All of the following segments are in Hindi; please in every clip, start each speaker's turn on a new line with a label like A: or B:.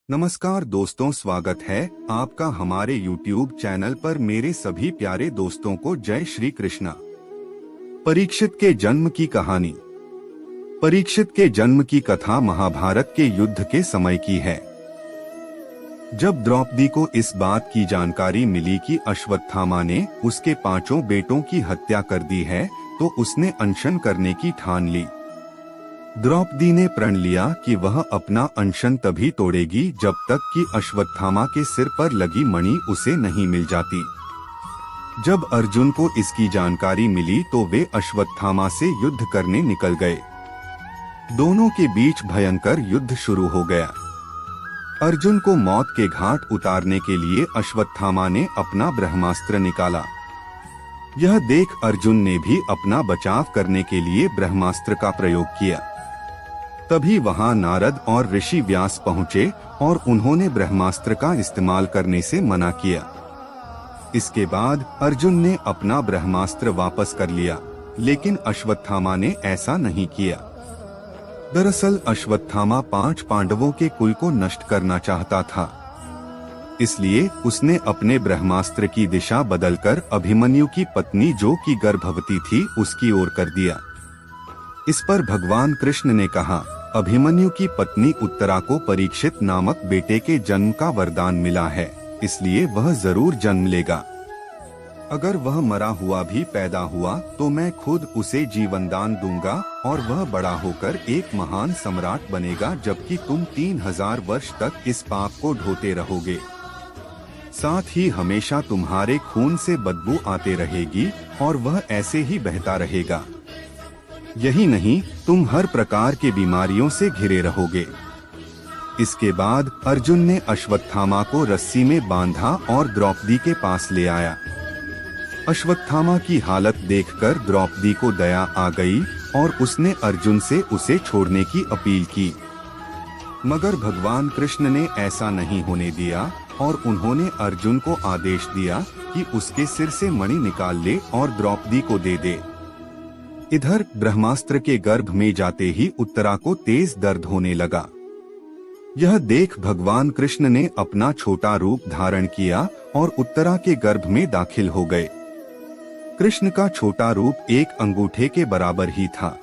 A: नमस्कार दोस्तों, स्वागत है आपका हमारे YouTube चैनल पर। मेरे सभी प्यारे दोस्तों को जय श्री कृष्णा। परीक्षित के जन्म की कहानी। परीक्षित के जन्म की कथा महाभारत के युद्ध के समय की है। जब द्रौपदी को इस बात की जानकारी मिली कि अश्वत्थामा ने उसके 5 बेटों की हत्या कर दी है, तो उसने अनशन करने की ठान ली। द्रौपदी ने प्रण लिया कि वह अपना अनशन तभी तोड़ेगी जब तक कि अश्वत्थामा के सिर पर लगी मणि उसे नहीं मिल जाती। जब अर्जुन को इसकी जानकारी मिली तो वे अश्वत्थामा से युद्ध करने निकल गए। दोनों के बीच भयंकर युद्ध शुरू हो गया। अर्जुन को मौत के घाट उतारने के लिए अश्वत्थामा ने अपना ब्रह्मास्त्र निकाला। यह देख अर्जुन ने भी अपना बचाव करने के लिए ब्रह्मास्त्र का प्रयोग किया। तभी वहां नारद और ऋषि व्यास पहुंचे और उन्होंने ब्रह्मास्त्र का इस्तेमाल करने से मना किया। इसके बाद अर्जुन ने अपना ब्रह्मास्त्र वापस कर लिया, लेकिन अश्वत्थामा ने ऐसा नहीं किया। दरअसल अश्वत्थामा 5 पांडवों के कुल को नष्ट करना चाहता था। इसलिए उसने अपने ब्रह्मास्त्र की दिशा बदलकर अभिमन्यु की पत्नी, जो कि गर्भवती थी, उसकी ओर कर दिया। इस पर भगवान कृष्ण ने कहा, अभिमन्यु की पत्नी उत्तरा को परीक्षित नामक बेटे के जन्म का वरदान मिला है, इसलिए वह जरूर जन्म लेगा। अगर वह मरा हुआ भी पैदा हुआ तो मैं खुद उसे जीवन दान दूंगा और वह बड़ा होकर एक महान सम्राट बनेगा, जबकि तुम 3000 वर्ष तक इस पाप को ढोते रहोगे। साथ ही हमेशा तुम्हारे खून से बदबू आते रहेगी और वह ऐसे ही बहता रहेगा। यही नहीं, तुम हर प्रकार के बीमारियों से घिरे रहोगे। इसके बाद अर्जुन ने अश्वत्थामा को रस्सी में बांधा और द्रौपदी के पास ले आया। अश्वत्थामा की हालत देखकर द्रौपदी को दया आ गई और उसने अर्जुन से उसे छोड़ने की अपील की। मगर भगवान कृष्ण ने ऐसा नहीं होने दिया और उन्होंने अर्जुन को आदेश दिया कि उसके सिर से मणि निकाल ले और द्रौपदी को दे दे। इधर ब्रह्मास्त्र के गर्भ में जाते ही उत्तरा को तेज दर्द होने लगा। यह देख भगवान कृष्ण ने अपना छोटा रूप धारण किया और उत्तरा के गर्भ में दाखिल हो गए। कृष्ण का छोटा रूप एक अंगूठे के बराबर ही था।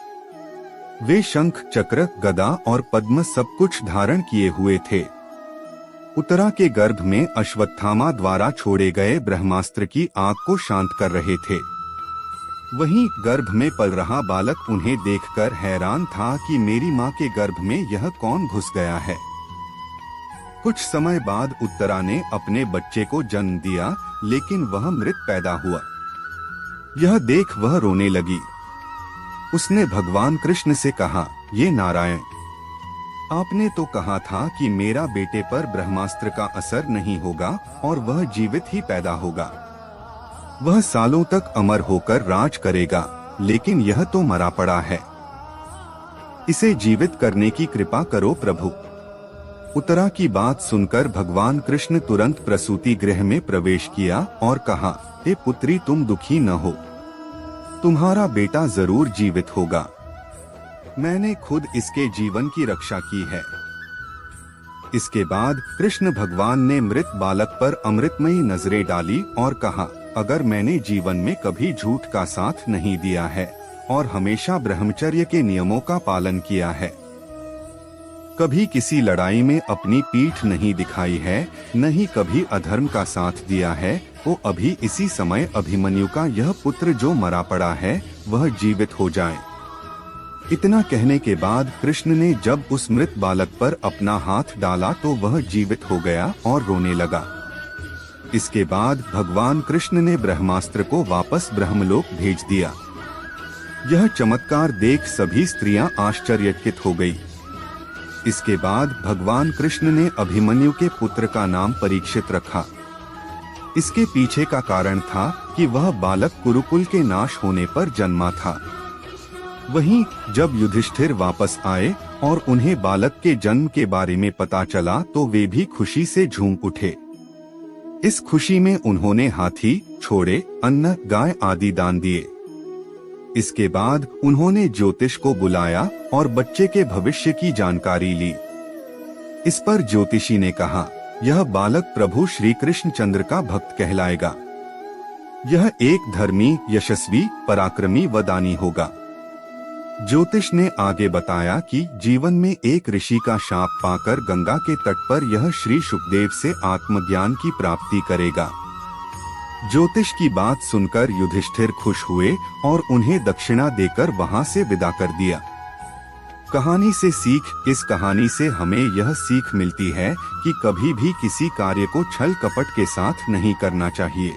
A: वे शंख, चक्र, गदा और पद्म सब कुछ धारण किए हुए थे। उत्तरा के गर्भ में अश्वत्थामा द्वारा छोड़े गए ब्रह्मास्त्र की आग को शांत कर रहे थे। वहीं गर्भ में पल रहा बालक उन्हें देखकर हैरान था कि मेरी माँ के गर्भ में यह कौन घुस गया है। कुछ समय बाद उत्तरा ने अपने बच्चे को जन्म दिया, लेकिन वह मृत पैदा हुआ। यह देख वह रोने लगी। उसने भगवान कृष्ण से कहा, ये नारायण, आपने तो कहा था कि मेरा बेटे पर ब्रह्मास्त्र का असर नहीं होगा और वह जीवित ही पैदा होगा। वह सालों तक अमर होकर राज करेगा, लेकिन यह तो मरा पड़ा है। इसे जीवित करने की कृपा करो प्रभु। उत्तरा की बात सुनकर भगवान कृष्ण तुरंत प्रसूति गृह में प्रवेश किया और कहा, हे पुत्री, तुम दुखी न हो, तुम्हारा बेटा जरूर जीवित होगा। मैंने खुद इसके जीवन की रक्षा की है। इसके बाद कृष्ण भगवान ने मृत बालक पर अमृतमयी नजरें डाली और कहा, अगर मैंने जीवन में कभी झूठ का साथ नहीं दिया है और हमेशा ब्रह्मचर्य के नियमों का पालन किया है, कभी किसी लड़ाई में अपनी पीठ नहीं दिखाई है, न ही कभी अधर्म का साथ दिया है, तो अभी इसी समय अभिमन्यु का यह पुत्र जो मरा पड़ा है वह जीवित हो जाए। इतना कहने के बाद कृष्ण ने जब उस मृत बालक पर अपना हाथ डाला तो वह जीवित हो गया और रोने लगा। इसके बाद भगवान कृष्ण ने ब्रह्मास्त्र को वापस ब्रह्मलोक भेज दिया। यह चमत्कार देख सभी स्त्रियां आश्चर्यचकित हो गई। इसके बाद भगवान कृष्ण ने अभिमन्यु के पुत्र का नाम परीक्षित रखा। इसके पीछे का कारण था कि वह बालक कुरुकुल के नाश होने पर जन्मा था। वहीं जब युधिष्ठिर वापस आए और उन्हें बालक के जन्म के बारे में पता चला तो वे भी खुशी से झूम उठे। इस खुशी में उन्होंने हाथी, घोड़े, अन्न, गाय आदि दान दिए। इसके बाद उन्होंने ज्योतिष को बुलाया और बच्चे के भविष्य की जानकारी ली। इस पर ज्योतिषी ने कहा, यह बालक प्रभु श्री कृष्ण चंद्र का भक्त कहलाएगा। यह एक धर्मी, यशस्वी, पराक्रमी व दानी होगा। ज्योतिष ने आगे बताया कि जीवन में एक ऋषि का शाप पाकर गंगा के तट पर यह श्री शुकदेव से आत्मज्ञान की प्राप्ति करेगा। ज्योतिष की बात सुनकर युधिष्ठिर खुश हुए और उन्हें दक्षिणा देकर वहां से विदा कर दिया। कहानी से सीख। इस कहानी से हमें यह सीख मिलती है कि कभी भी किसी कार्य को छल कपट के साथ नहीं करना चाहिए,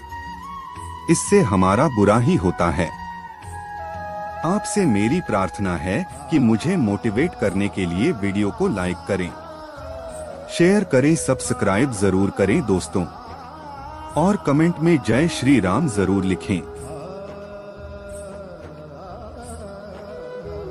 A: इससे हमारा बुरा ही होता है। आपसे मेरी प्रार्थना है कि मुझे मोटिवेट करने के लिए वीडियो को लाइक करें, शेयर करें, सब्सक्राइब जरूर करें दोस्तों, और कमेंट में जय श्री राम जरूर लिखें।